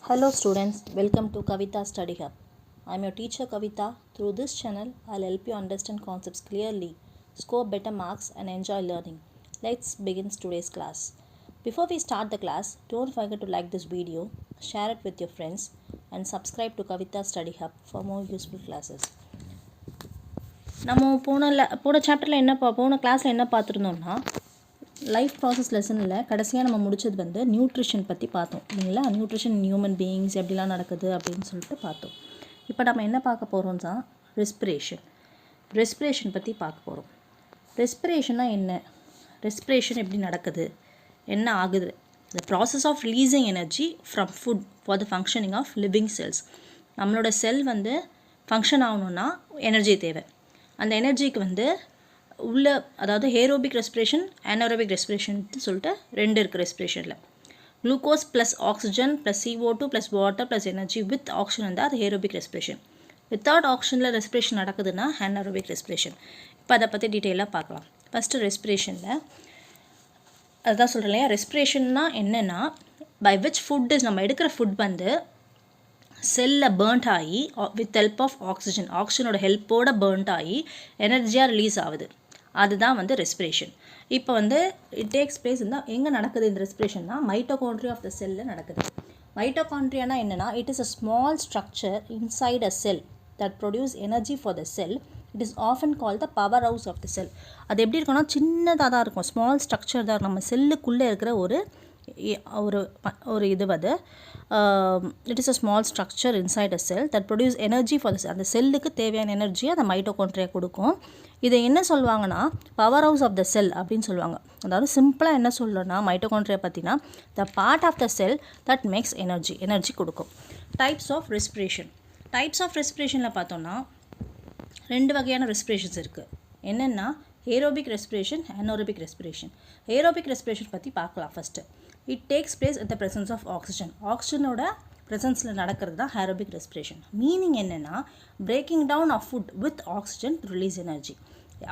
Hello students, welcome to Kavita Study Hub. I am your teacher Kavita. Through this channel, I will help you understand concepts clearly, score better marks and enjoy learning. Let's begin today's class. Before we start the class, don't forget to like this video, share it with your friends and subscribe to Kavita Study Hub for more useful classes. நம்ம போன சாப்டரில் போன கிளாஸில் என்ன பார்த்துருந்தோம்னா life process லெசனில் கடைசியாக நம்ம முடிச்சது வந்து நியூட்ரிஷன் பற்றி பார்த்தோம் இல்லைங்களா. நியூட்ரிஷன் ஹியூமன் பீயிங்ஸ் எப்படிலாம் நடக்குது அப்படின்னு சொல்லிட்டு பார்த்தோம். இப்போ நம்ம என்ன பார்க்க போகிறோம்னா ரெஸ்பிரேஷன் பற்றி பார்க்க போகிறோம். ரெஸ்பிரேஷன்னா என்ன, ரெஸ்பிரேஷன் எப்படி நடக்குது, என்ன ஆகுது. The process of releasing energy from food for the functioning of living cells. நம்மளோட செல் வந்து ஃபங்க்ஷன் ஆகணுன்னா எனர்ஜி தேவை. அந்த எனர்ஜிக்கு வந்து உள்ள அதாவது ஏரோபிக் ரெஸ்பிரேஷன் அனேரோபிக் ரெஸ்பிரேஷன் சொல்லிட்டு ரெண்டு இருக்குது ரெஸ்பிரேஷனில். Glucose plus oxygen plus CO2 plus water plus energy with oxygen வந்து அது ஏரோபிக் ரெஸ்பிரேஷன். வித்தவுட் ஆக்சிஜனில் ரெஸ்பிரேஷன் நடக்குதுன்னா அனேரோபிக் ரெஸ்பிரேஷன். இப்போ அதை பற்றி டீட்டெயிலாக பார்க்கலாம். ஃபஸ்ட்டு ரெஸ்பிரேஷனில் அதுதான் சொல்கிறேன் இல்லையா. ரெஸ்பிரேஷன்னா என்னென்னா பை விச் ஃபுட் இஸ் நம்ம எடுக்கிற ஃபுட் வந்து செல்லில் பேர்ன்ட் ஆகி வித் ஹெல்ப் ஆஃப் ஆக்சிஜனோட ஹெல்ப்போட பேர்ன்ட் ஆகி எனர்ஜியாக ரிலீஸ் ஆகுது. அதுதான் வந்து ரெஸ்பிரேஷன். இப்போ வந்து இட் டேக்ஸ் பிளேஸ் இருந்தால் எங்கே நடக்குது இந்த ரெஸ்பிரேஷன்னா மைட்டோகாண்ட்ரியா ஆஃப் த செல்லில் நடக்குது. மைட்டோகாண்ட்ரியானா என்னென்னா it is a small structure inside a cell that produce energy for the cell. It is often call the powerhouse of the cell. அது எப்படி இருக்குன்னா சின்னதாக தான் இருக்கும், ஸ்மால் ஸ்ட்ரக்சர் தான். நம்ம செல்லுக்குள்ளே இருக்கிற ஒரு இது வந்து it is a small structure inside a cell that produce energy for the cell. அந்த செல்லுக்கு தேவையான எனர்ஜியை அந்த மைட்டோகாண்ட்ரியா கொடுக்கும். இதை என்ன சொல்லுவாங்கன்னா powerhouse of the cell அப்படின்னு சொல்லுவாங்க. அதாவது சிம்பிளாக என்ன சொல்லணும்னா மைட்டோகாண்ட்ரியா பார்த்தீங்கன்னா the part of the cell that makes energy கொடுக்கும். டைப்ஸ் ஆஃப் ரெஸ்பிரேஷனில் பார்த்தோம்னா ரெண்டு வகையான ரெஸ்பிரேஷன்ஸ் இருக்குது. என்னென்னா aerobic respiration anaerobic respiration. Aerobic respiration பற்றி பார்க்கலாம். First it takes place at the presence of ஆக்சிஜனோட ப்ரெசன்ஸில் நடக்கிறது தான் ஏரோபிக் ரெஸ்பிரேஷன். மீனிங் என்னென்னா breaking down of food with oxygen to release energy.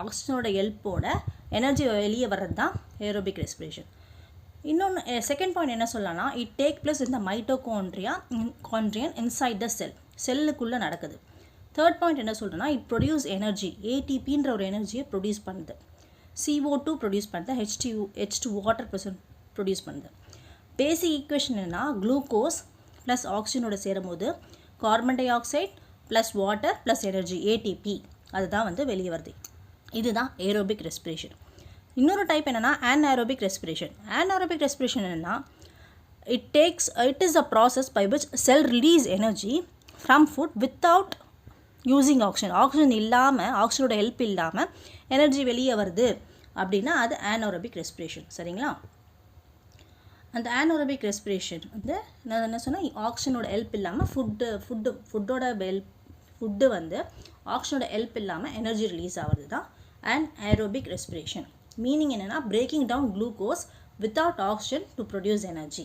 ஆக்சிஜனோட ஹெல்ப்போட எனர்ஜி வெளியே வர்றது தான் ஏரோபிக் ரெஸ்பிரேஷன். இன்னொன்று செகண்ட் பாயிண்ட் என்ன சொல்லலாம்னா இட் டேக் பிளேஸ் இந்த மைட்டோகாண்ட்ரியன் இன்சைட் த செல்லுக்குள்ளே நடக்குது. தேர்ட் பாயிண்ட் என்ன சொல்கிறேன்னா இட் ப்ரொடியூஸ் எனர்ஜி. ஏடிபின்ற ஒரு எனர்ஜியை ப்ரொடியூஸ் பண்ணுது. CO2 ப்ரொடியூஸ் பண்ணுது. H2 வாட்டர் ப்ரொடியூஸ் பண்ணுது. பேசிக் ஈக்குவேஷன் என்னென்னா குளுக்கோஸ் ப்ளஸ் ஆக்சிஜனோட சேரும் போது carbon dioxide plus water plus energy ATP அதுதான் வந்து வெளியே வருது. இதுதான் ஏரோபிக் ரெஸ்பிரேஷன். இன்னொரு டைப் என்னென்னா அன்ஏரோபிக் ரெஸ்பிரேஷன். அன்ஏரோபிக் ரெஸ்பிரேஷன் என்னென்னா it is a process by which cell release energy from food without using oxygen இல்லாமல் ஆக்சிஜனோட ஹெல்ப் இல்லாமல் எனர்ஜி வெளியே வருது அப்படின்னா அது அனேரோபிக் ரெஸ்பிரேஷன். சரிங்களா. அந்த அனேரோபிக் ரெஸ்பிரேஷன் வந்து நான் என்ன சொன்னால் ஆக்சிஜனோட ஹெல்ப் இல்லாமல் ஃபுட்டு வந்து ஆக்சிஜனோட ஹெல்ப் இல்லாமல் எனர்ஜி ரிலீஸ் ஆகிறது தான் அனேரோபிக் ரெஸ்பிரேஷன். மீனிங் என்னென்னா breaking down glucose without oxygen to produce energy.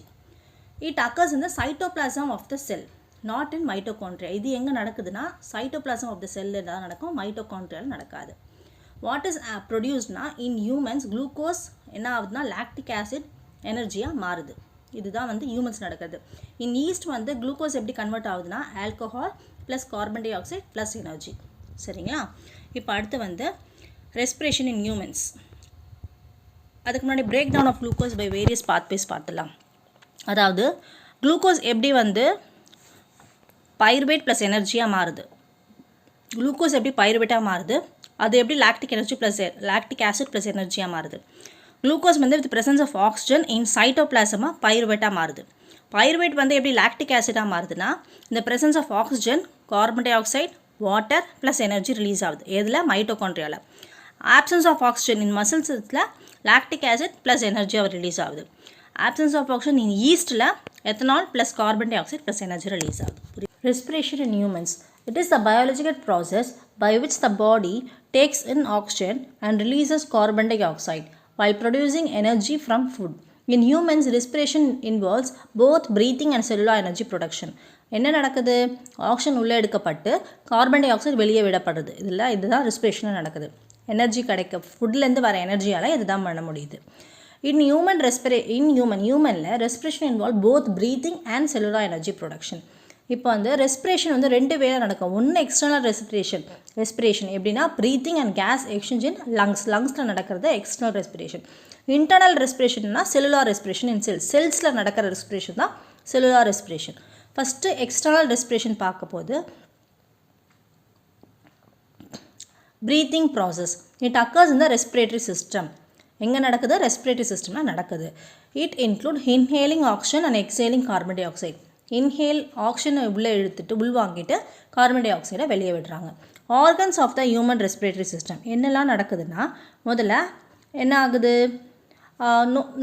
It occurs in the cytoplasm of the cell not in mitochondria. இது எங்கே நடக்குதுன்னா சைட்டோபிளாசம் ஆஃப் த செல்லில் தான் நடக்கும், மைட்டோகாண்ட்ரியாவில் நடக்காது. வாட் இஸ் ப்ரொடியூஸ்னா இன் ஹியூமன்ஸ் குளுக்கோஸ் என்ன ஆகுதுன்னா லாக்டிக் ஆசிட் எனர்ஜியாக மாறுது. இதுதான் வந்து ஹியூமன்ஸ் நடக்குது. இன் ஈஸ்ட் வந்து குளுக்கோஸ் எப்படி கன்வெர்ட் ஆகுதுன்னா alcohol plus carbon dioxide plus energy. சரிங்களா. இப்போ அடுத்து வந்து ரெஸ்பிரேஷன் இன் ஹியூமன்ஸ். அதுக்கு முன்னாடி break down of glucose by various pathways பார்த்துலாம். அதாவது குளுக்கோஸ் எப்படி வந்து பைருவேட் ப்ளஸ் எனர்ஜியாக மாறுது, குளுக்கோஸ் எப்படி பைருவேட்டாக மாறுது, அது எப்படி லாக்டிக் ஆசிட் ப்ளஸ் எனர்ஜியாக மாறுது. குளுக்கோஸ் வந்து with presence of oxygen in சைட்டோபிளாசமாக பைருவேட்டாக மாறுது. பைருவேட் வந்து எப்படி லாக்டிக் ஆசிடாக மாறுதுன்னா இந்த presence of oxygen carbon dioxide water plus energy release ஆகுது. எதில் மைட்டோகாண்ட்ரியாவில். ஆப்சன்ஸ் ஆஃப் ஆக்சிஜன் இன் மசில்ஸில் லாக்டிக் ஆசிட் ப்ளஸ் எனர்ஜியாக ரிலீஸ் ஆகுது. ஆப்சன்ஸ் ஆஃப் ஆக்சிஜன் இன் ஈஸ்டில் ethanol plus carbon dioxide plus energy release ஆகுது. Respiration in humans. It is the biological process by which the body takes in oxygen and releases carbon dioxide while producing energy from food. In humans, respiration involves both breathing and cellular energy production. என்ன நடக்குது, oxygen உள்ளே எடுக்கப்பட்டு carbon dioxide வெளியே விடப்படுது. இதுதான் ரெஸ்பிரேஷனில் நடக்குது. Energy ஃபுட்லேருந்து வர எனர்ஜியால் இதுதான் பண்ண முடியுது. ஹியூமனில் respiration involve both breathing and cellular energy production. இப்போ வந்து ரெஸ்பிரேஷன் வந்து 2 வேலை நடக்கும். ஒன்று எக்ஸ்டர்னல் ரெஸ்பிரேஷன் எப்படின்னா breathing and gas exchange in லங்ஸில் நடக்கிறது எக்ஸ்டர்னல் ரெஸ்பிரேஷன். இன்டர்னல் ரெஸ்பிரேஷன்னா செல்லுலார் ரெஸ்பிரேஷன் இன் செல்ஸில் நடக்கிற ரெஸ்பிரேஷன் தான் cellular respiration. First external respiration பார்க்க போது breathing process. It occurs in the respiratory system. எங்கே நடக்குது? ரெஸ்பிரேட்டரி சிஸ்டமில் நடக்குது. It include inhaling oxygen and exhaling carbon di oxide. Inhale ஆக்சிஜனை உள்ளே இழுத்துட்டு உள்வாங்கிட்டு கார்பன் டை ஆக்சைடை வெளியே விடுறாங்க. Organs of the human respiratory system என்னெல்லாம் நடக்குதுன்னா, முதல்ல என்ன ஆகுது?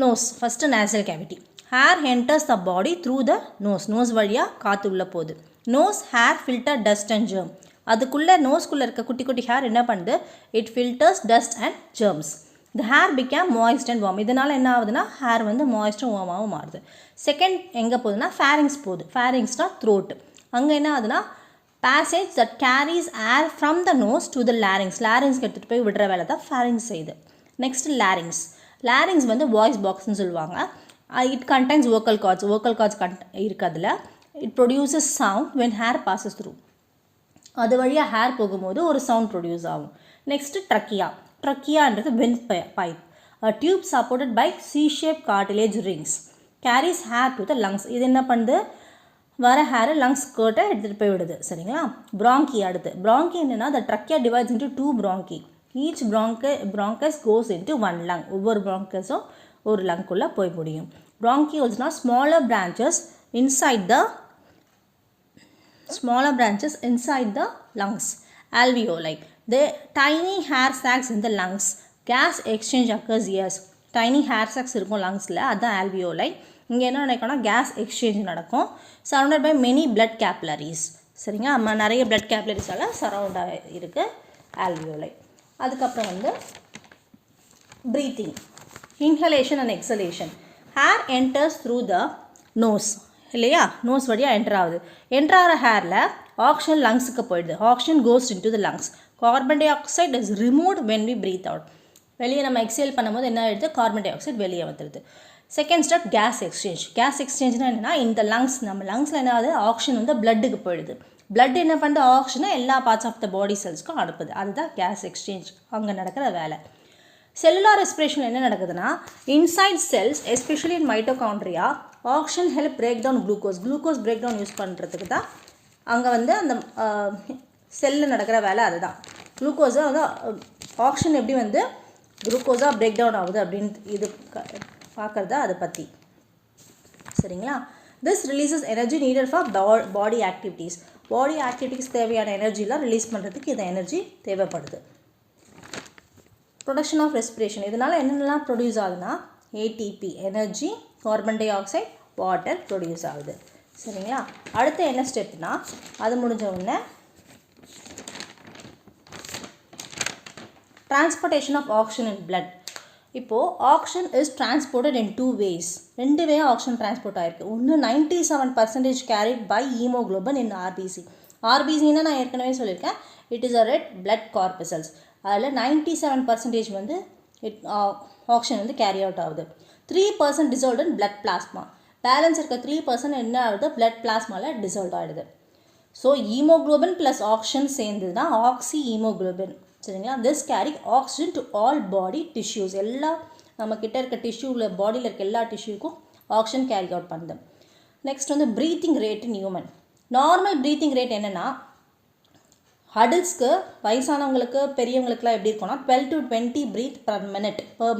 Nose. First nasal cavity. Air enters the body through the nose வழியாக காற்று உள்ளே போகுது. Nose hair filter dust and germ. அதுக்குள்ளே நோஸ்குள்ளே இருக்க குட்டி குட்டி ஹேர் என்ன பண்ணுது? It filters dust and germs. The air became moist and warm. இதனால் என்ன ஆகுதுன்னா ஹேர் வந்து மாய்ஸ்டும் வார்மாகவும் மாறுது. செகண்ட் எங்கே போகுதுன்னா ஃபேரிங்ஸ் போகுது. ஃபேரிங்ஸ்னா த்ரோட். அங்கே என்ன ஆகுதுன்னா passage that carries air from the nose to the larynx. லாரிங்ஸ்க்கு எடுத்துகிட்டு போய் விடுற வேலை தான் ஃபேரிங்ஸ் செய்யுது. Next larynx. லாரிங்ஸ் வந்து வாய்ஸ் பாக்ஸ்ன்னு சொல்லுவாங்க. It contains vocal cords. Vocal cords இருக்கிறதுல it produces sound when air passes through. அது வழியாக ஹேர் போகும்போது ஒரு சவுண்ட் ப்ரொடியூஸ் ஆகும். Next trachea. ட்ரக்கியான்றது windpipe. Tube supported by C shape cartilage rings carries air to the lungs. இது என்ன பண்ணுது? வர ஹேர் லங்ஸ் கேர்ட்டை எடுத்துகிட்டு போய் விடுது. சரிங்களா? ப்ராங்கி. அடுத்து ப்ராங்கி என்னென்னா, the trachea divides into 2 bronchi. Each bronchus goes into 1 lung. ஒவ்வொரு ப்ராங்கஸும் ஒரு லங்குள்ளே போய் முடியும். ப்ராங்கியோல்ஸ்னால் smaller branches inside the lungs. Alveoli. The tiny hair sacs in the lungs. Gas exchange occurs here. Tiny hair sacs இருக்கும் லங்ஸில், அதுதான் alveoli. இங்கே என்ன நடக்கும்னா கேஸ் எக்ஸ்சேஞ்ச் நடக்கும். Surrounded by many blood capillaries. சரிங்களா? நிறைய பிளட் கேப்லரிஸால் சரௌண்டாக இருக்குது alveoli. அதுக்கப்புறம் வந்து breathing. Inhalation and exhalation. Air enters through the nose. இல்லையா? நோஸ் வழியாக என்டர் ஆகுது. என்டர் ஆகிற ஹேரில் ஆக்சிஜன் லங்ஸுக்கு போயிடுது. Oxygen goes into the lungs. Carbon dioxide is removed when we breathe out. வெளியே நம்ம எக்ஸேல் பண்ணும்போது என்ன ஆகிடுது? கார்பன் டை ஆக்சைடு வெளியே வந்துடுது. Second step gas exchange. Gas எக்ஸ்சேஞ்ச்னா என்னென்னா, இந்த லங்ஸ் நம்ம லங்ஸில் என்ன ஆகுது? ஆக்சிஜன் வந்து பிளட்டுக்கு போயிடுது. பிளட் என்ன பண்ணுது? ஆக்சிஜனை எல்லா பார்ட்ஸ் ஆஃப் த பாடி செல்ஸ்க்கும் அனுப்புது. அதுதான் கேஸ் எக்ஸ்சேஞ்ச் அங்கே நடக்கிற வேலை. செல்லுலார் ரெஸ்பிரேஷன் என்ன நடக்குதுன்னா, inside cells especially in mitochondria oxygen help break down glucose break down use பண்ணுறதுக்கு தான் அங்கே வந்து அந்த செல்லில் நடக்கிற வேலை. அதுதான் குளுக்கோஸை வந்து ஆக்சிஜன் எப்படி வந்து குளுக்கோஸாக பிரேக் டவுன் ஆகுது அப்படின்னு இது பார்க்குறதா அதை பற்றி. சரிங்களா? This releases energy needed for body activities. Body activities தேவையான எனர்ஜிலாம் ரிலீஸ் பண்ணுறதுக்கு இந்த எனர்ஜி தேவைப்படுது. Production of respiration. இதனால் என்னென்னலாம் ப்ரொடியூஸ் ஆகுதுன்னா, ATP energy, carbon dioxide, water produce ஆகுது. சரிங்களா? அடுத்து என்ன ஸ்டெப்னா, அது முடிஞ்ச உடனே transportation of oxygen in blood. இப்போது oxygen is transported in 2 ways. 2 way oxygen transport ஆகிருக்கு. ஒன்று 97% carried by haemoglobin in RBC. ஆர்பிசின்னா நான் ஏற்கனவே சொல்லியிருக்கேன், it is a red blood corpuscles. அதில் 97% வந்து ஆக்சிஜன் வந்து கேரி அவுட் ஆகுது. 3% டிசால்வ் இன் பிளட் பிளாஸ்மா. பேலன்ஸ் இருக்க 3% என்ன ஆகுது? பிளட் பிளாஸ்மாவில் டிசால்வ் ஆகிடுது. ஸோ ஹீமோக்ளோபின் ப்ளஸ் ஆக்சிஜன் சேர்ந்து தான் ஆக்சி ஹீமோக்ளோபின். சரிங்களா? This carry oxygen to all body tissues. எல்லா நம்மக்கிட்ட இருக்க டிஷ்யூவில், பாடியில் இருக்க எல்லா டிஷ்யூக்கும் ஆக்சிஜன் கேரி அவுட் பண்ணுது. நெக்ஸ்ட் வந்து breathing rate in human. Normal breathing rate என்னென்னா, அடல்ட்ஸ்க்கு, வயசானவங்களுக்கு, பெரியவங்களுக்குலாம் எப்படி இருக்கும்னா 12 to 20 பிரீத் பர்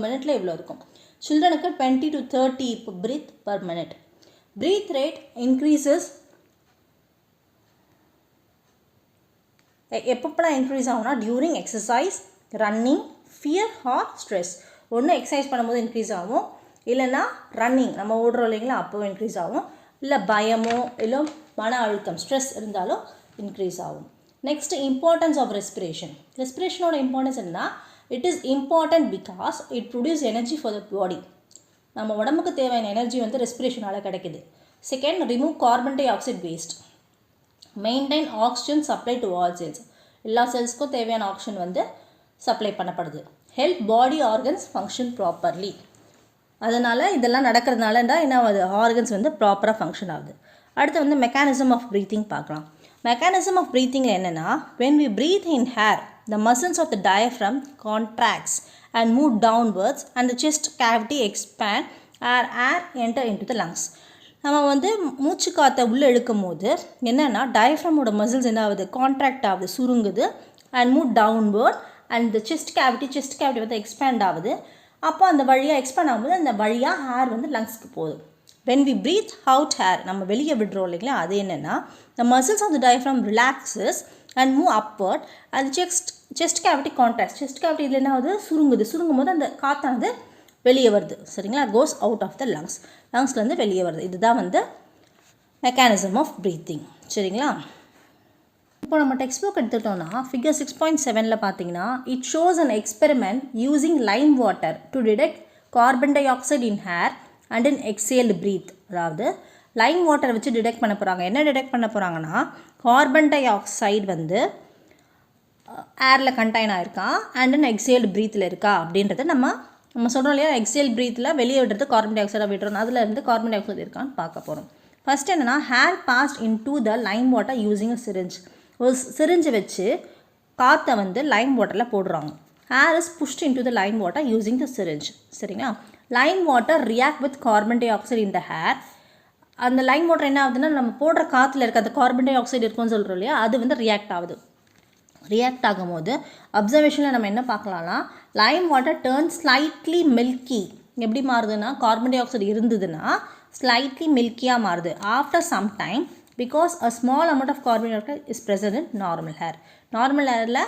மினிட்டில் இவ்வளோ இருக்கும். சில்ட்ரனுக்கு 20 to 30 breath per minute. Breath rate increases எப்பப்பெல்லாம் இன்க்ரீஸ் ஆகும்னா, during exercise, running, fear or stress. ஒன்று எக்ஸசைஸ் பண்ணும்போது இன்க்ரீஸ் ஆகும், இல்லைன்னா ரன்னிங் நம்ம ஓடுறோம் இல்லைங்களா, அப்போவும் இன்க்ரீஸ் ஆகும். இல்லை பயமோ இல்லை மன அழுத்தம், ஸ்ட்ரெஸ் இருந்தாலும் இன்க்ரீஸ் ஆகும். Next importance of respiration. ரெஸ்பிரேஷனோட இம்பார்ட்டன்ஸ் என்னன்னா, it is important because it produce energy for the body. நம்ம உடம்புக்கு தேவையான எனர்ஜி வந்து ரெஸ்பிரேஷனால் கிடைக்குது. Second, remove carbon dioxide waste. Maintain oxygen supply to all cells. எல்லா செல்ஸ்க்கும் தேவையான ஆக்சிஜன் வந்து சப்ளை பண்ணப்படுது. Help body organs function properly. அதனால் இதெல்லாம் நடக்கிறதுனால என்ன ஆகுது, ஆர்கன்ஸ் வந்து ப்ராப்பராக ஃபங்க்ஷன் ஆகுது. அடுத்து வந்து மெக்கானிசம் ஆஃப் ப்ரீத்திங் பார்க்கலாம். மெக்கானிசம் ஆஃப் ப்ரீத்திங்கில் என்னென்னா, when we breathe in air, the muscles of the diaphragm contracts and move downwards and the chest cavity expand and air enter into the lungs. நம்ம வந்து மூச்சு காற்றை உள்ளே இழுக்கும் போது என்னென்னா டயஃப்ரமோட மசில்ஸ் என்ன ஆகுது, கான்ட்ராக்ட் ஆகுது, சுருங்குது. And move downward and the chest cavity வந்து எக்ஸ்பேண்ட் ஆகுது. அப்போ அந்த வழியாக எக்ஸ்பேண்ட் ஆகும்போது அந்த வழியாக ஏர் வந்து லங்ஸ்க்கு போகுது. when we breathe out air, நம்ம வெளியே விடுறோம் இல்லைங்களா, அது என்னென்னா the muscles of the diaphragm relaxes and move upward and chest cavity contracts. chest cavity இதில் என்ன ஆகுது, சுருங்கும் போது அந்த காற்றானது வெளியே வருது. சரிங்களா, goes out of the lungs, லங்ஸ்லேருந்து வெளியே வருது. இதுதான் வந்து மெக்கானிசம் ஆஃப் ப்ரீத்திங். சரிங்களா, இப்போ நம்ம டெக்ஸ்ட் புக் எடுத்துட்டோம்னா ஃபிகர் 6.7 பார்த்தீங்கன்னா it shows an experiment using lime water to detect carbon dioxide in air and in exhaled breath. அதாவது லைம் வாட்டரை வச்சு டிடெக்ட் பண்ண போகிறாங்க. என்ன டிடெக்ட் பண்ண போகிறாங்கன்னா, கார்பன் டை ஆக்சைடு வந்து ஏரில் கண்டைன் ஆகிருக்கா அண்ட் இன் எக்ஸேல்டு ப்ரீத்தில் இருக்கா அப்படின்றத நம்ம சொல்கிறோம் இல்லையா. எக்ஸேல் ப்ரீத்தில் வெளியே விடுறது கார்பன் டை ஆக்சைடாக விடுறோம், அதில் இருந்து கார்பன் டை ஆக்சைடு இருக்கான்னு பார்க்க போகிறோம். ஃபஸ்ட் என்னென்னா, air passed into the lime water using a syringe. ஒரு சிரிஞ்சை வச்சு காற்றை வந்து லைம் வாட்டரில் போடுறாங்க. Air is pushed into the lime water using the syringe. சரிங்களா, lime water react with carbon dioxide in the air. அந்த lime water என்ன ஆகுதுன்னா, நம்ம போடுற காற்றுல இருக்க அந்த கார்பன் டை ஆக்சைடு இருக்குன்னு சொல்கிறோம் இல்லையா, அது வந்து ரியாக்ட் ஆகுது. ரியாக்ட் ஆகும்போது அப்சர்வேஷனில் நம்ம என்ன பார்க்கலாம்னா, lime water turn slightly milky. எப்படி மாறுதுன்னா, கார்பன் டை ஆக்சைடு இருந்ததுன்னா ஸ்லைட்லி மில்கியாக மாறுது. After some time because a small amount of carbon dioxide is present in normal air. Normal ஹேரில்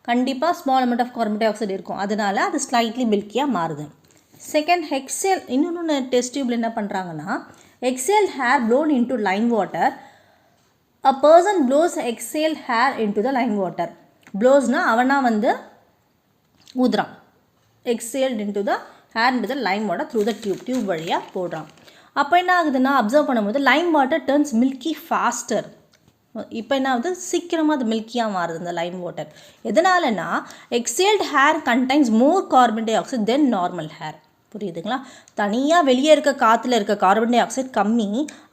கண்டிப்பாக small amount of carbon dioxide இருக்கும், அதனால அது ஸ்லைட்லி மில்கியாக மாறுது. Second, exhale. இன்னொன்று டெஸ்ட் டியூப்ல என்ன பண்ணுறாங்கன்னா, exhale air blown into lime water. A person blows exhale air into the lime water. ப்ளோஸ்னா அவனா வந்து ஊதுறான். Exhaled into the air into the lime water through the tube வழியாக போடுறான். அப்போ என்ன ஆகுதுன்னா, அப்சர்வ் பண்ணும்போது lime water turns milky faster. இப்போ என்ன ஆகுது, சீக்கிரமாக அது மில்கியாக மாறுது இந்த லைம் வாட்டர். எதனாலனா, exhaled air contains more carbon dioxide than normal air. புரியுதுங்களா, தனியாக வெளியே இருக்க காற்றுல இருக்க கார்பன் டை ஆக்சைடு கம்மி,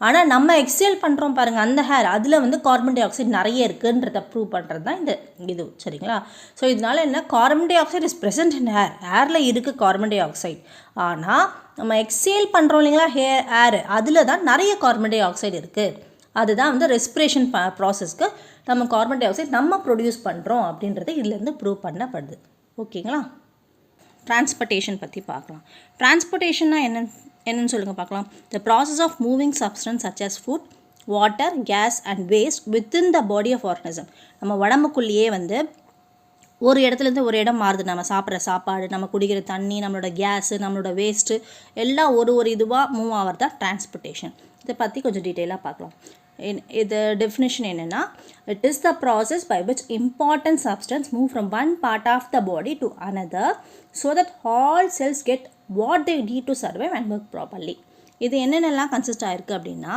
ஆனால் நம்ம எக்ஸேல் பண்ணுறோம் பாருங்கள் அந்த ஹேர், அதில் வந்து கார்பன் டை ஆக்சைடு நிறைய இருக்குன்றத ப்ரூவ் பண்ணுறது தான் இது. சரிங்களா, ஸோ இதனால என்ன, carbon dioxide is present in hair. ஹேரில் இருக்குது கார்பன் டை ஆக்சைடு, ஆனால் நம்ம எக்ஸேல் பண்ணுறோம் இல்லைங்களா ஹேர், அதில் தான் நிறைய கார்பன் டை ஆக்சைடு இருக்குது. அதுதான் வந்து ரெஸ்பிரேஷன் ப்ராசஸ்க்கு நம்ம கார்பன் டை ஆக்சைடு நம்ம ப்ரொடியூஸ் பண்ணுறோம் அப்படின்றது இதுலேருந்து ப்ரூவ் பண்ணப்படுது. ஓகேங்களா, டிரான்ஸ்போர்ட்டேஷன் பற்றி பார்க்கலாம். டிரான்ஸ்போர்ட்டேஷன்னா என்னன்னு சொல்லுங்கள் பார்க்கலாம். The process of moving substance such as food, water, gas and waste within the body of organism. நம்ம உடம்புக்குள்ளேயே வந்து ஒரு இடத்துலேருந்து ஒரு இடம் மாறுது. நம்ம சாப்பிட்ற சாப்பாடு, நம்ம குடிக்கிற தண்ணி, நம்மளோட கேஸு, நம்மளோட வேஸ்ட்டு எல்லாம் ஒரு இதுவாக மூவ் ஆகிறது தான் டிரான்ஸ்போர்ட்டேஷன். இதை பற்றி கொஞ்சம் டீட்டெயிலாக பார்க்கலாம். இது டெஃபினேஷன் என்னென்னா, it is the process by which important substance move from one part of the body to another so that all cells get what they need to survive and work properly. இது என்னென்னலாம் consist ஆகிருக்கு அப்படின்னா,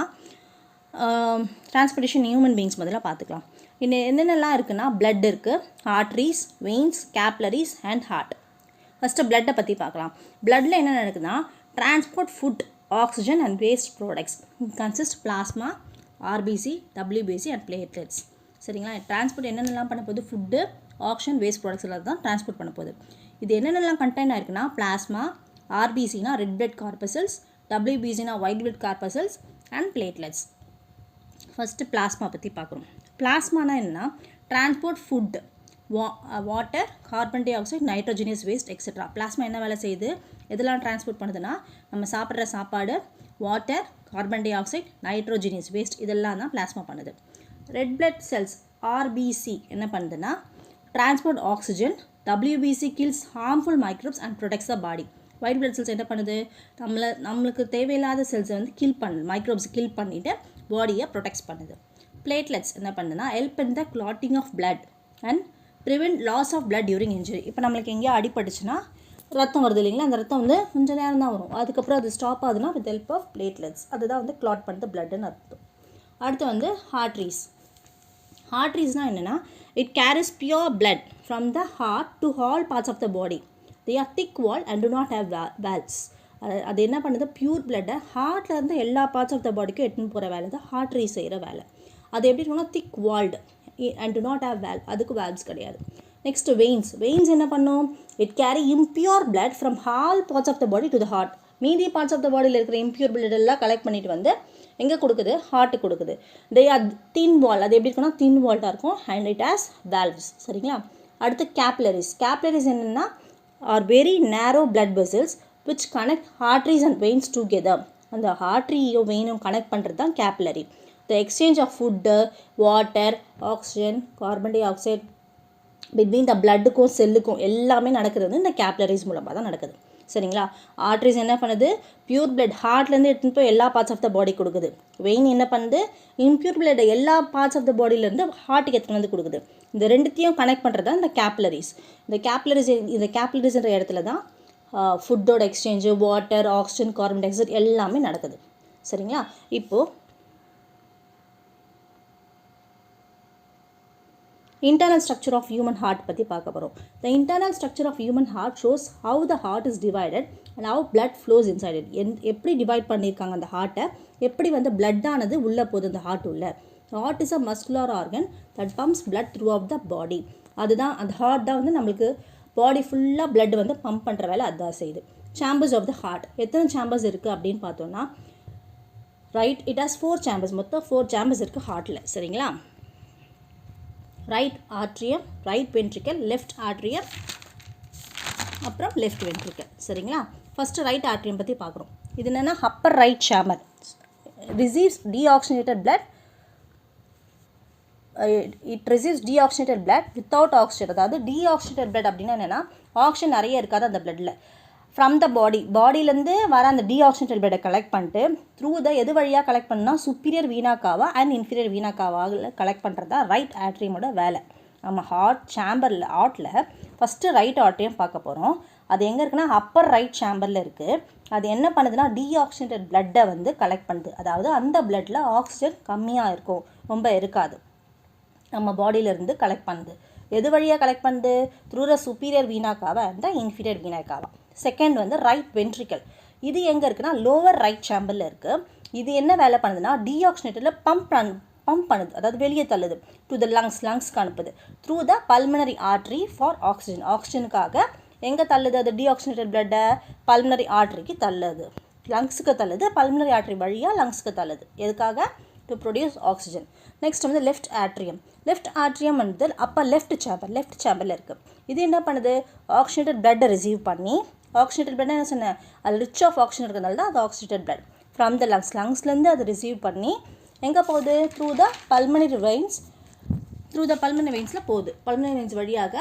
transportation human beings முதல்ல பார்த்துக்கலாம். இன்னும் என்னென்னலாம் இருக்குன்னா, blood இருக்குது, arteries, veins, capillaries and heart. First பிளட்டை பற்றி பார்க்கலாம். பிளட்டில் என்ன நடக்குதுன்னா, transport food, oxygen and waste products. Consist plasma, RBC, WBC and platelets. சரிங்களா, டிரான்ஸ்போர்ட் என்னென்னலாம் பண்ண போகுது, ஃபுட்டு, ஆக்சிஜன், வேஸ்ட் ப்ராடக்ட்ஸ் எல்லாம் தான் டிரான்ஸ்போர்ட் பண்ண போகுது. இது என்னென்னலாம் கண்டெயின் ஆயிருக்குன்னா, பிளாஸ்மா, RBCனா ரெட் பிளட் கார்பசல்ஸ், WBCனா white blood corpuscles and platelets. First plasma பற்றி பார்க்குறோம். பிளாஸ்மானா என்னென்னா, transport food, water, carbon dioxide, nitrogenous waste etcetera. Plasma என்ன வேலை செய்யுது, எதெல்லாம் டிரான்ஸ்போர்ட் பண்ணுதுன்னா, நம்ம சாப்பிட்ற சாப்பாடு, water, carbon dioxide, nitrogenous waste இதெல்லாம் தான் பிளாஸ்மா பண்ணுது. ரெட் பிளட் செல்ஸ் RBC என்ன பண்ணுதுன்னா, transport oxygen, WBC kills harmful microbes and protects the body. White blood cells என்ன பண்ணுது, நம்மளுக்கு தேவையில்லாத செல்ஸை வந்து கில் பண்ணுது, மைக்ரோப்ஸ் கில் பண்ணிவிட்டு பாடியை ப்ரொடெக்ட்ஸ் பண்ணுது. பிளேட்லெட்ஸ் என்ன பண்ணுதுன்னா, help in the clotting of blood and prevent loss of blood during injury. இப்போ நம்மளுக்கு எங்கேயோ அடிபட்டுச்சுன்னா ரத்தம் வருது இல்லைங்களா, அந்த ரத்தம் வந்து கொஞ்சம் நேரம் தான் வரும், அதுக்கப்புறம் அது ஸ்டாப் ஆகுதுன்னா வித் ஹெல்ப் ஆஃப் பிளேட்லெட்ஸ். அதுதான் வந்து கிளாட் பண்ணுறது பிளட்டுன்னு அர்த்தம். அடுத்து வந்து ஆர்ட்ரிஸ். ஆர்ட்ரிஸ்னால் என்னென்னா, it carries pure blood from the heart to all parts of the body. They are thick wall and do not have valves. அது என்ன பண்ணுது, பியூர் பிளட்டை ஹார்ட்டில் இருந்து எல்லா பார்ட்ஸ் ஆஃப் த பாடிக்கும் எடுத்துன்னு போகிற வேலை தான் ஹார்ட்ரி செய்கிற வேலை. அது எப்படி இருக்குன்னா thick walled and do not have valve, அதுக்கு வேல்வ்ஸ் கிடையாது. நெக்ஸ்ட் வெயின்ஸ் என்ன பண்ணும், it carry impure blood from all parts of the body to the heart. மீதி பார்ட்ஸ் ஆஃப் த பாடியில் இருக்கிற இம்பியூர் பிளட் எல்லாம் கலெக்ட் பண்ணிட்டு வந்து எங்கே கொடுக்குது, ஹார்ட்டுக்கு கொடுக்குது. தே ஆர் தின் வால், அது எப்படி இருக்குன்னா தின் வால்ட்டாக இருக்கும் அண்ட் இட் ஹேஸ் வேல்வ்ஸ். சரிங்களா. அடுத்து கேப்லரிஸ் என்னென்னா ஆர் வெரி நேரோ blood vessels which connect arteries and veins together. அந்த ஆர்ட்ரியும் வெயினும் கனெக்ட் பண்ணுறது தான் capillary. The exchange of food, water, oxygen, carbon dioxide between the bloodக்கும் செல்லுக்கும் எல்லாமே நடக்கிறது இந்த கேப்லரிஸ் மூலமாக தான் நடக்குது. சரிங்களா. ஆர்ட்ரிஸ் என்ன பண்ணுது, பியூர் பிளட் ஹார்ட்லேருந்து எடுத்துகிட்டு போய் எல்லா பார்ட்ஸ் ஆஃப் த பாடி கொடுக்குது. வெயின் என்ன பண்ணுது, இம்பியூர் பிளட் எல்லா பார்ட்ஸ் ஆஃப் த பாடியிலேருந்து ஹார்ட்டுக்கு எடுத்துகிட்டு வந்து கொடுக்குது. இந்த ரெண்டுத்தையும் கனெக்ட் பண்ணுறது தான் இந்த கேப்லரிஸ். இந்த கேப்லரிஸ்ன்ற இடத்துல தான் ஃபுட்டோட exchange, water, oxygen, carbon dioxide எல்லாமே நடக்குது. சரிங்களா. இப்போது internal structure of human heart பற்றி பார்க்க போகிறோம். The internal structure of human heart shows how the heart is divided and how blood flows inside it. எப்படி டிவைட் பண்ணியிருக்காங்க அந்த ஹார்ட்டை, எப்படி வந்து blood ஆனது உள்ளே போகுது அந்த ஹார்ட் உள்ள. Heart is a muscular organ that pumps blood throughout the body. அதுதான் அந்த ஹார்ட் தான் வந்து நம்மளுக்கு பாடி ஃபுல்லாக பிளட் வந்து பம்ப் பண்ணுற வேலை அதுதான் செய்யுது. சேம்பர்ஸ் ஆஃப் த ஹார்ட் எத்தனை சேம்பர்ஸ் இருக்குது அப்படின்னு பார்த்தோன்னா, ரைட் இட் ஹாஸ் 4 சேம்பர்ஸ். மொத்தம் 4 சேம்பர்ஸ் இருக்குது ஹார்ட்டில். சரிங்களா. Right atrium, right ventricle, left atrium, அப்புறம் லெஃப்ட் வென்ட்ரிக்கல். சரிங்களா. ஃபஸ்ட்டு ரைட் ஆட்ரியம் பற்றி பார்க்குறோம். இது என்னென்னா Appar right chamber receives deoxygenated blood. It receives deoxygenated blood without oxygen. அதாவது டீஆக்சிஜனேட்டட் பிளட் அப்படின்னா என்னென்னா ஆக்சிஜன் நிறைய இருக்காது அந்த பிளட்டில். ஃப்ரம் த பாடியிலேருந்து வர அந்த டீஆக்சிஜனேட்டட் பிளட்டை கலெக்ட் பண்ணிட்டு த்ரூ த எது வழியாக கலெக்ட் பண்ணால் superior vena cava and inferior வீனாக்காவாக collect பண்ணுறது தான் ரைட் ஆட்ரியமோட வேலை. நம்ம ஹார்ட்டில் ஃபஸ்ட்டு ரைட் ஆட்ரியம் பார்க்க போகிறோம். அது எங்கே இருக்குன்னா அப்பர் ரைட் சேம்பரில் இருக்குது. அது என்ன பண்ணுதுன்னா டீஆக்சிஜனேட்டட் பிளட்டை வந்து கலெக்ட் பண்ணுது. அதாவது அந்த பிளட்டில் ஆக்சிஜன் கம்மியாக இருக்கும், ரொம்ப இருக்காது, நம்ம பாடியிலேருந்து கலெக்ட் பண்ணுது. எது வழியாக கலெக்ட் பண்ணுது, through the superior vena cava and the inferior vena cava. Second வந்து ரைட் வென்ட்ரிக்கல். இது எங்கே இருக்குன்னா லோவர் ரைட் சேம்பரில் இருக்குது. இது என்ன வேலை பண்ணுதுன்னா டீஆக்சிஜனேட்டடில் பம்ப் பண்ணுது, அதாவது வெளியே தள்ளுது டு த லங்ஸ்க்கு அனுப்புது through the pulmonary artery for oxygen. ஆக்சிஜனுக்காக எங்கே தள்ளுது, அது டீஆக்சிஜனேட்டட் பிளட்டை பல்மனரி ஆர்ட்ரிக்கு தள்ளுது, லங்ஸுக்கு தள்ளுது, பல்மனரி ஆர்ட்ரி வழியாக லங்ஸுக்கு தள்ளுது. எதுக்காக, டு ப்ரொடியூஸ் ஆக்சிஜன். நெக்ஸ்ட் வந்து லெஃப்ட் ஆட்ரியம் வந்து அப்போ லெஃப்ட் சேம்பரில் இருக்குது. இது என்ன பண்ணுது, ஆக்சிஜனேட்டட் பிளட்டை ரிசீவ் பண்ணி, ஆக்சிஜனேட்டட் பிளட் என்ன சொன்னேன், அது ரிச் ஆஃப் ஆக்சிஜன் இருக்கிறதுனால தான் அது ஆக்சிஜனேட்டட் பிளட். ஃப்ரம் த லங்ஸ்லேருந்து அது ரிசீவ் பண்ணி எங்கே போகுது, த்ரூ த பல்மனரி வெயின்ஸில் போகுது. பல்மனரி வெயின்ஸ் வழியாக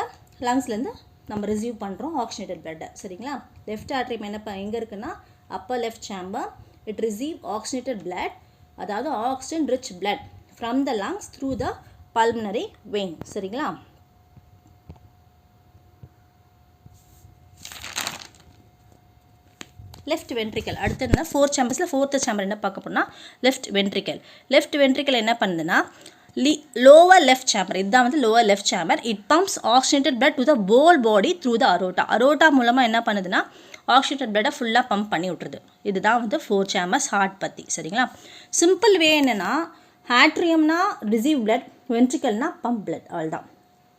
லங்ஸ்லேருந்து நம்ம ரிசீவ் பண்ணுறோம் ஆக்சிஜனேட்டட் பிளட்டை. சரிங்களா. லெஃப்ட் ஆட்ரியம் எங்கே இருக்குன்னா upper left chamber. It receive oxygenated blood, அதாவது oxygen rich blood from the lungs through the pulmonary vein. சரிங்களா. லெஃப்ட் வென்ட்ரிக்கல் அடுத்து என்ன, 4 சேம்பர்ஸில் 4th சேம்பர் என்ன பார்க்க போனால் லெஃப்ட் வென்ட்ரிக்கல் என்ன பண்ணுதுன்னா லோவர் லெஃப்ட் சேம்பர். இதுதான் வந்து lower left chamber. It pumps oxygenated blood to the whole body through the aorta மூலமாக என்ன பண்ணுதுன்னா ஆக்சிஜனேட்டட் பிளட்டை ஃபுல்லாக பம்ப் பண்ணி விட்டுருது. இதுதான் வந்து 4 சேம்பர்ஸ் ஹார்ட் பற்றி. சரிங்களா. சிம்பிள் வே என்னென்னா, ஆட்ரியம்னா ரிசீவ் பிளட், வென்ட்ரிக்கல்னா பம்ப் பிளட், அவ்வளோதான்.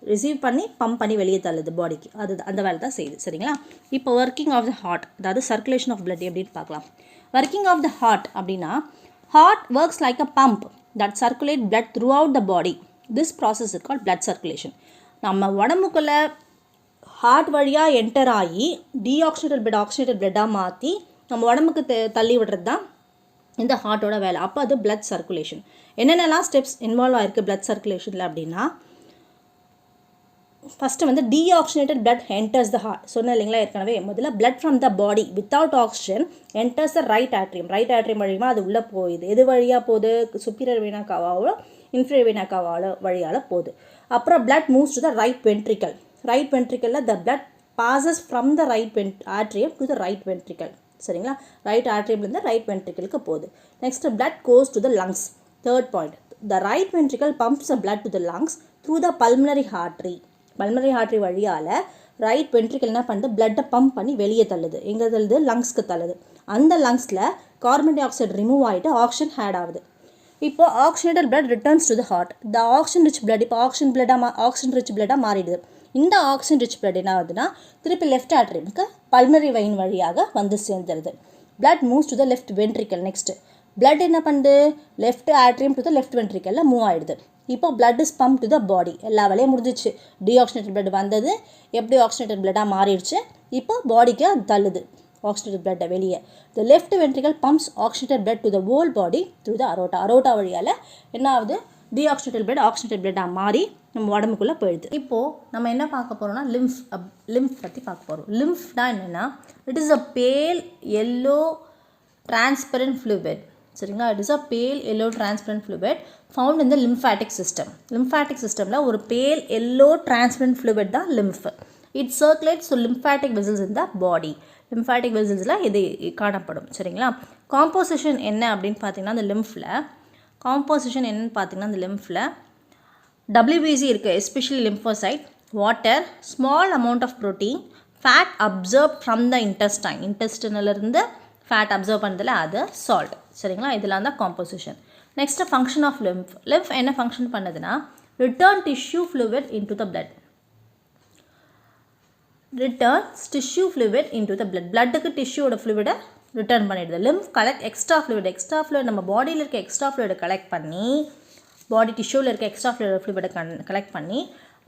ரிசீவ் பண்ணி பம்ப் பண்ணி வெளியே தள்ளுது பாடிக்கு, அது அந்த வேலை தான் செய்யுது. சரிங்களா. இப்போ ஒர்க்கிங் ஆஃப் த ஹார்ட், அதாவது சர்க்குலேஷன் ஆஃப் பிளட் எப்படின்னு பார்க்கலாம். ஒர்க்கிங் ஆஃப் த ஹார்ட் அப்படின்னா, heart works like a pump that circulate blood through out the body. This process is called blood circulation. நம்ம உடம்புக்குள்ளே ஹார்ட் வழியாக என்டர் ஆகி deoxygenated blood oxygenated பிளட்டாக மாற்றி நம்ம உடம்புக்கு தள்ளி விடுறது தான் இந்த ஹார்ட்டோட வேலை. அப்போ அது பிளட் சர்க்குலேஷன். என்னென்னலாம் ஸ்டெப்ஸ் இன்வால்வ் ஆகிருக்கு பிளட் சர்க்குலேஷனில் அப்படின்னா, ஃபஸ்ட்டு வந்து deoxygenated blood enters the heart. சொன்ன இல்லைங்களா ஏற்கனவே, முதல்ல blood from the body without oxygen enters the right atrium வழியாக அது உள்ளே போகுது. எது வழியாக போகுது, சுப்பீரியர் வீனாக்காவாவோ இன்ஃபீரியர் வீனாக்காவாவோ வழியால் போகுது. அப்புறம் blood moves to the right வென்ட்ரிக்கலில் the blood passes from the right atrium to the right ventricle. சரிங்களா. ரைட் ஆட்ரியம்லேருந்து ரைட் வென்ட்ரிக்கலுக்கு போகுது. Next blood goes to the lungs. Third point, the right ventricle pumps the blood to the lungs through the pulmonary artery வழியால் right ventricle என்ன பண்ணுது, பிளட்டை pump பண்ணி வெளியே தள்ளுது. எங்கே தள்ளுது, லங்ஸ்க்கு தள்ளுது. அந்த லங்ஸில் கார்பன் டை ஆக்சைடு ரிமூவ் ஆகிட்டு ஆக்சிஜன் ஆட் ஆகுது. இப்போ oxygenated blood returns to the heart. இந்த ஆக்சிஜன் ரிச் பிளட் இப்போ ஆக்சிஜன் ரிச் பிளட்டாக மாறிடுது. இந்த ஆக்சிஜன் ரிச் பிளட் என்ன ஆகுதுன்னா திருப்பி லெஃப்ட் ஆட்ரியமுக்கு பல்மனரி வெயின் வழியாக வந்து சேர்ந்துருது. Blood moves to the left ventricle. Next blood என்ன பண்ணுது, left atrium to the left வென்ட்ரிக்கலில் மூவ் ஆகிடுது. இப்போ blood is pump to the body. எல்லா வேலையும் முடிஞ்சிச்சு. டீஆக்சிஜனேட்டட் பிளட் வந்தது, எப்படி ஆக்சிஜனேட்டட் பிளட்டாக மாறிடுச்சு, இப்போ பாடிக்கு அது தள்ளுது ஆக்சிஜனேட்டட் பிளட்டை வெளியே. The left ventricle pumps oxygenated blood to the whole body through the aorta. Aorta வழியால் என்ன ஆகுது, டீஆக்சிஜனேட்டட் பிளட் ஆக்சிஜனேட்டட் பிளட்டாக மாறி நம்ம உடம்புக்குள்ளே போயிடுது. இப்போது நம்ம என்ன பார்க்க போகிறோம்னா லிம்ஃப் பற்றி பார்க்க போகிறோம். லிம்ஃப்னா என்னென்னா, it is a pale yellow transparent fluid. சரிங்களா, it is a pale yellow transparent fluid found in the lymphatic system. Lymphatic சிஸ்டமில் ஒரு பேல் எல்லோ டிரான்ஸ்பரண்ட் ஃப்ளூயிட் தான் lymph. It circulates to lymphatic vessels in the body. Lymphatic வெசல்ஸில் இது காணப்படும். சரிங்களா, composition என்ன அப்படின்னு பார்த்தீங்கன்னா, அந்த லிம்ஃபில் காம்போசிஷன் என்னன்னு பார்த்தீங்கன்னா, அந்த லிம்ஃபில் WBC இருக்குது, especially lymphocyte, water, small amount of protein, fat absorb from the இன்டெஸ்டினிலிருந்து ஃபேட் அப்சர்வ் பண்ணுறதுல அது சால்ட். சரிங்களா, இதெல்லாம் தான் composition. Next function of lymph என்ன ஃபங்க்ஷன் பண்ணுதுன்னா, return tissue fluid into the blood. Returns tissue fluid into the blood. பிளட்டுக்கு டிஷ்யூவோட ஃப்ளூயிடை ரிட்டர்ன் பண்ணிடுது. லிம்ஃப் கலெக்ட் எக்ஸ்ட்ரா ஃப்ளூயிட் நம்ம பாடியில் இருக்க எக்ஸ்ட்ரா ஃப்ளூயிடை கலெக்ட் பண்ணி, பாடி டிஷ்யூவில் இருக்க எக்ஸ்ட்ரா ஃப்ளூயிடை கலெக்ட் பண்ணி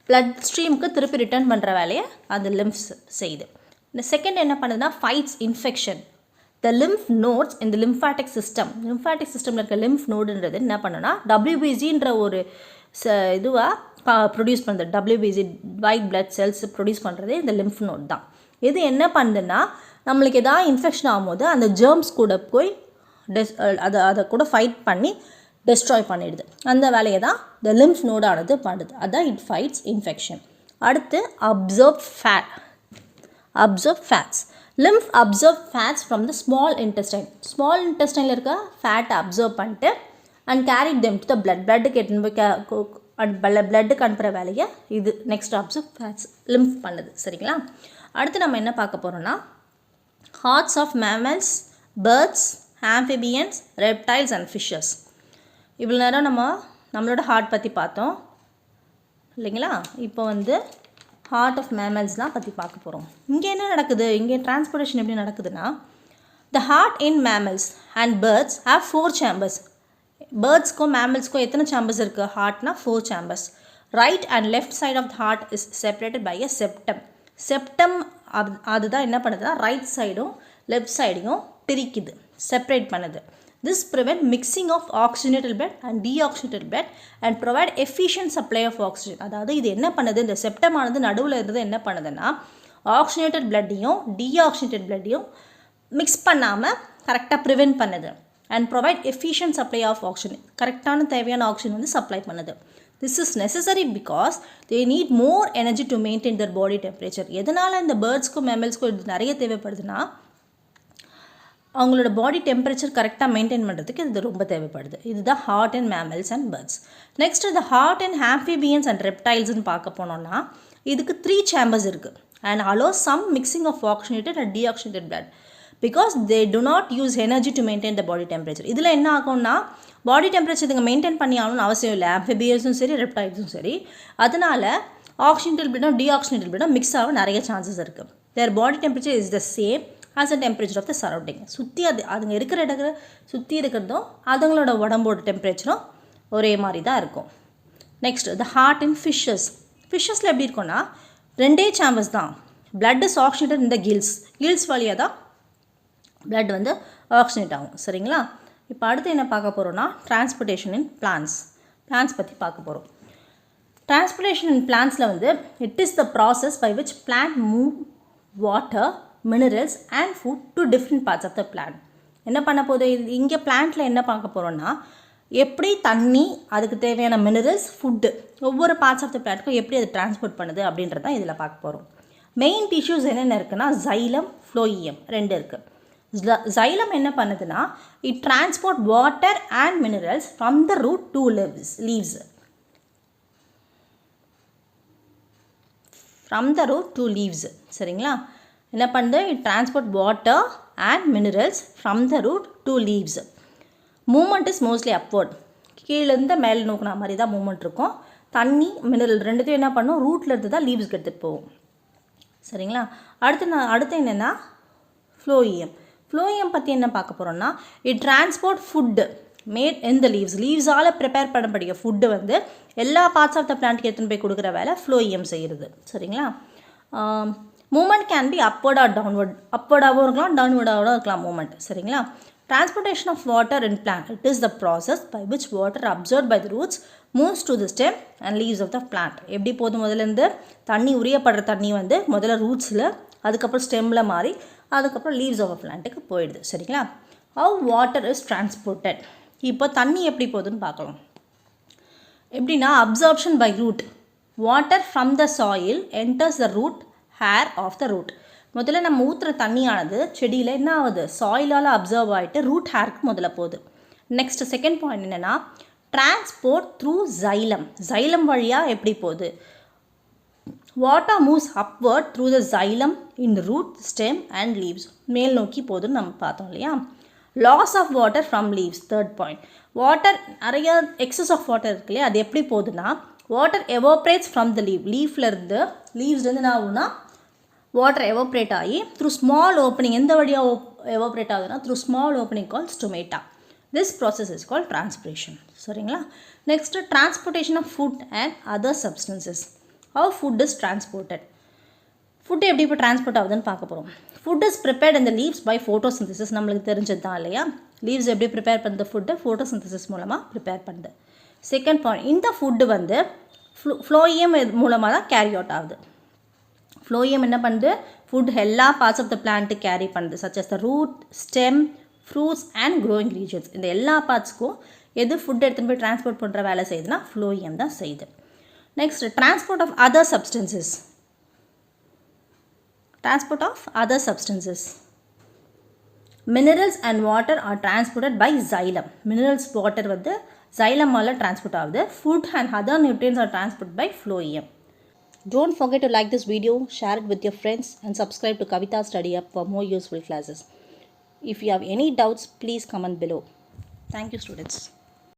பிளட் ஸ்ட்ரீமுக்கு திருப்பி ரிட்டர்ன் பண்ணுற வேலையை அந்த லிம்ஃப்ஸ் செய்யுது. இந்த செகண்ட் என்ன பண்ணுதுன்னா, ஃபைட்ஸ் இன்ஃபெக்ஷன். த லிம்ஃப் நோட்ஸ் இந்த லிம்ஃபேட்டிக் சிஸ்டம். லிம்ஃபேட்டிக் சிஸ்டமில் இருக்க லிம்ஃப் நோடுன்றது என்ன பண்ணுன்னா, WBCன்ற ஒரு இதுவாக ப்ரொடியூஸ் பண்ணுறது. WBC white blood cells produce பண்ணுறது இந்த லிம்ஃப் நோட் தான். இது என்ன பண்ணுதுன்னா, நம்மளுக்கு எதாவது இன்ஃபெக்ஷன் ஆகும்போது அந்த ஜெர்ம்ஸ் கூட போய் அதை கூட ஃபைட் பண்ணி டெஸ்ட்ராய் பண்ணிடுது. அந்த வேலையை தான் இந்த லிம்ஃப் நோடானது பண்ணுது. அதான் இட் ஃபைட்ஸ் இன்ஃபெக்ஷன். அடுத்து absorb fats. Lymph absorb fats from the small intestine. Small இன்டெஸ்டைனில் இருக்க ஃபேட்டை அப்சர்வ் பண்ணிட்டு and carry them to the பிளட்டுக்கு பிளட்டுக்கு அனுப்புகிற வேலையை இது நெக்ஸ்ட் அப்சர்வ் ஃபேட்ஸ் லிம்ஃப் பண்ணுது. சரிங்களா, அடுத்து நம்ம என்ன பார்க்க போகிறோம்னா, hearts of mammals, birds, amphibians, reptiles and fishes. இவ்வளோ நேரம் நம்மளோட ஹார்ட் பற்றி பார்த்தோம் இல்லைங்களா. இப்போ ஹார்ட் ஆஃப் மேமல்ஸ்லாம் பற்றி பார்க்க போகிறோம். இங்கே என்ன நடக்குது, இங்கே டிரான்ஸ்போர்ட்டேஷன் எப்படி நடக்குதுன்னா, the heart in mammals and birds have 4 chambers. பேர்ட்ஸ்க்கும் மேமல்ஸ்க்கும் எத்தனை சேம்பர்ஸ் இருக்குது, ஹார்ட்னா 4 chambers. Right and left side of the heart is separated by a septum. Septum அதுதான் என்ன பண்ணுதுன்னா, ரைட் சைடும் லெஃப்ட் சைடையும் பிரிக்குது, செப்பரேட் பண்ணுது. This prevent mixing of oxygenated blood and deoxygenated blood and provide efficient supply of oxygen. அதாவது இது என்ன பண்ணுது, இந்த செப்டமானது நடுவில் இருந்தது என்ன பண்ணுதுன்னா, ஆக்சிஜனேட்டட் பிளட்டையும் டீஆக்சிஜனேட்டட் பிளட்டையும் மிக்ஸ் பண்ணாமல் கரெக்டாக ப்ரிவென்ட் பண்ணுது. And provide efficient supply of oxygen. கரெக்டான தேவையான ஆக்சிஜன் சப்ளை பண்ணுது. This is necessary because they need more energy to maintain their body temperature. எதனால் இந்த பேர்ட்ஸ்க்கும் மேமல்ஸ்க்கும் இது நிறைய தேவைப்படுதுன்னா, அவங்களோட பாடி டெம்பரேச்சர் கரெக்டாக மெயின்டைன் பண்ணுறதுக்கு இது ரொம்ப தேவைப்படுது. இதுதான் heart and mammals and birds. Next இந்த ஹார்ட் அண்ட் ஆம்பிபியன்ஸ் அண்ட் ரெப்டைல்ஸ்னு பார்க்க போனோம்னா, இதுக்கு 3 chambers இருக்குது and allow some mixing of oxygenated and deoxygenated blood because they do not use energy to maintain the body temperature. இதில் என்ன ஆகும்னா, body temperature இதுங்க மெயின்டைன் பண்ணி ஆகணும்னு அவசியம் இல்லை. ஆம்பிபியன்ஸும் சரி ரெப்டைல்ஸும் சரி. அதனால் ஆக்சிஜனேட்டட் பிளட்டும் டீஆக்சிஜனேட்டட் பிளட்டும் மிக்ஸ் ஆக நிறைய சான்சஸ் இருக்குது. Their body temperature is the same as a temperature of the surrounding. சுற்றி அதுங்க இருக்கிற இடத்துல சுற்றி இருக்கிறதும் அதுங்களோட உடம்போட டெம்பரேச்சரும் ஒரே மாதிரி தான் இருக்கும். Next the heart in fishes. ஃபிஷ்ஷஸில் எப்படி இருக்கும்னா, 2 chambers தான். பிளட் இஸ் ஆக்சிஜனேட்டட் இந்த கில்ஸ் வழியாக தான் பிளட் ஆக்சிஜனேட் ஆகும். சரிங்களா, இப்போ அடுத்து என்ன பார்க்க போகிறோம்னா, டிரான்ஸ்போர்ட்டேஷன் இன் பிளான்ஸ் பற்றி பார்க்க போகிறோம். டிரான்ஸ்போர்ட்டேஷன் இன் பிளான்ஸில் it is the process by which plant move water, minerals and food to different parts of the plant. என்ன பண்ண போகுது, இங்கே பிளான்ட்டில் என்ன பார்க்க போகிறோன்னா, எப்படி தண்ணி, அதுக்கு தேவையான மினரல்ஸ், ஃபுட்டு ஒவ்வொரு பார்ட்ஸ் ஆஃப் த பிளான்ட்டுக்கும் எப்படி அது டிரான்ஸ்போர்ட் பண்ணுது அப்படின்றது தான் இதில் பார்க்க போகிறோம். மெயின் டிஷ்யூஸ் என்னென்ன இருக்குன்னா, ஜைலம், ஃப்ளோயியம் 2 இருக்குது. ஜைலம் என்ன பண்ணுதுன்னா, it transport water and minerals from the root to leaves. from the root to leaves. சரிங்களா? என்ன பண்ணுது? It transport water and minerals from the root to leaves. Movement is mostly upward. கீழேருந்து மேலே நோக்கின மாதிரி தான் மூமெண்ட் இருக்கும். தண்ணி மினரல் ரெண்டுத்தையும் என்ன பண்ணும்? ரூட்டில் இருந்து தான் லீவ்ஸ்க்கு எடுத்துகிட்டு போகும். சரிங்களா? அடுத்து என்னென்னா ஃப்ளோயியம். ஃப்ளோயியம் பற்றி என்ன பார்க்க போகிறோம்னா, it transport food made in the லீவ்ஸால் ப்ரிப்பேர் பண்ணக்கூடிய ஃபுட்டு வந்து எல்லா பார்ட்ஸ் ஆஃப் த பிளான்ட்க்கு எடுத்துன்னு போய் கொடுக்குற வேலை ஃப்ளோயியம் செய்கிறது. சரிங்களா? Movement can be upward or downward. அப்வர்டாகவும் இருக்கலாம், டவுன்வர்டாகவும் இருக்கலாம் மூமெண்ட். சரிங்களா? Transportation of water in plant. It is the process by which water absorbed by the roots moves to the stem and leaves of the plant. எப்படி போது முதல்லேருந்து தண்ணி உரியப்படுற தண்ணி வந்து முதல்ல ரூட்ஸில், அதுக்கப்புறம் ஸ்டெம்மில் மாறி அதுக்கப்புறம் லீவ்ஸ் ஆஃப் பிளான்ட்டுக்கு போயிடுது. சரிங்களா? How water is transported. இப்போ தண்ணி எப்படி போகுதுன்னு பார்க்கலாம். எப்படின்னா absorption by root. Water from the soil enters the root hair of the root. முதல்ல நம்ம ஊற்றுற தண்ணியானது செடியில் என்ன ஆகுது? சாயிலால் அப்சர்வ் ஆகிட்டு ரூட் ஹேருக்கு முதல்ல போகுது. நெக்ஸ்ட் செகண்ட் பாயிண்ட் என்னென்னா டிரான்ஸ்போர்ட் த்ரூ ஜைலம். ஜைலம் வழியாக எப்படி போகுது? Water moves upward through the xylem in root, stem and leaves. மேல் நோக்கி போகுதுன்னு நம்ம பார்த்தோம் இல்லையா? Loss of water from leaves. Third point, water நிறைய எக்ஸஸ் ஆஃப் வாட்டர் இருக்கு இல்லையா? அது எப்படி போகுதுன்னா வாட்டர் எவாப்ரேட்ஸ் ஃப்ரம் த லீவ்ஸ்லேருந்து என்ன ஆகுதுன்னா வாட்டர் எவாப்ரேட் ஆகி த்ரூ ஸ்மால் ஓப்பனிங். எந்த வழியாக எவாப்ரேட் ஆகுதுன்னா through small opening call stomata. This process is call transpiration. சரிங்களா? Next transportation of food and other substances. How food is transported. Food எப்படி இப்போ டிரான்ஸ்போர்ட் ஆகுதுன்னு பார்க்க போகிறோம். ஃபுட் இஸ் ப்ரிப்பேர்ட் இந்த லீவ்ஸ் பை ஃபோட்டோசிந்தசிஸ். நம்மளுக்கு தெரிஞ்சது தான் இல்லையா? லீவ்ஸ் எப்படி ப்ரிப்பேர் பண்ணுறது? ஃபுட்டு ஃபோட்டோசிந்தசிஸ் மூலமாக ப்ரிப்பேர் பண்ணுது. செகண்ட் பாயிண்ட், இந்த ஃபுட்டு வந்து ஃப்ளோயியம் மூலமாக தான் கேரி அவுட் ஆகுது. ஃப்ளோயியம் என்ன பண்ணுது? ஃபுட் எல்லா parts of the plant carry பண்ணுது, such as the root, stem, fruits and growing regions. இந்த எல்லா பார்ட்ஸ்க்கும் எது ஃபுட் எடுத்துகிட்டு போய் டிரான்ஸ்போர்ட் பண்ணுற வேலை செய்யுதுன்னா ஃப்ளோயியம் தான் செய்யுது. Next transport of other substances. Transport of other substances. Minerals and water are transported by xylem. Minerals water வந்து ஜைலமால் டிரான்ஸ்போர்ட் ஆகுது. Food and other nutrients are transport by phloem. Don't forget to like this video, share it with your friends and subscribe to Kavita Study Up for more useful classes. If you have any doubts, please comment below. Thank you, students.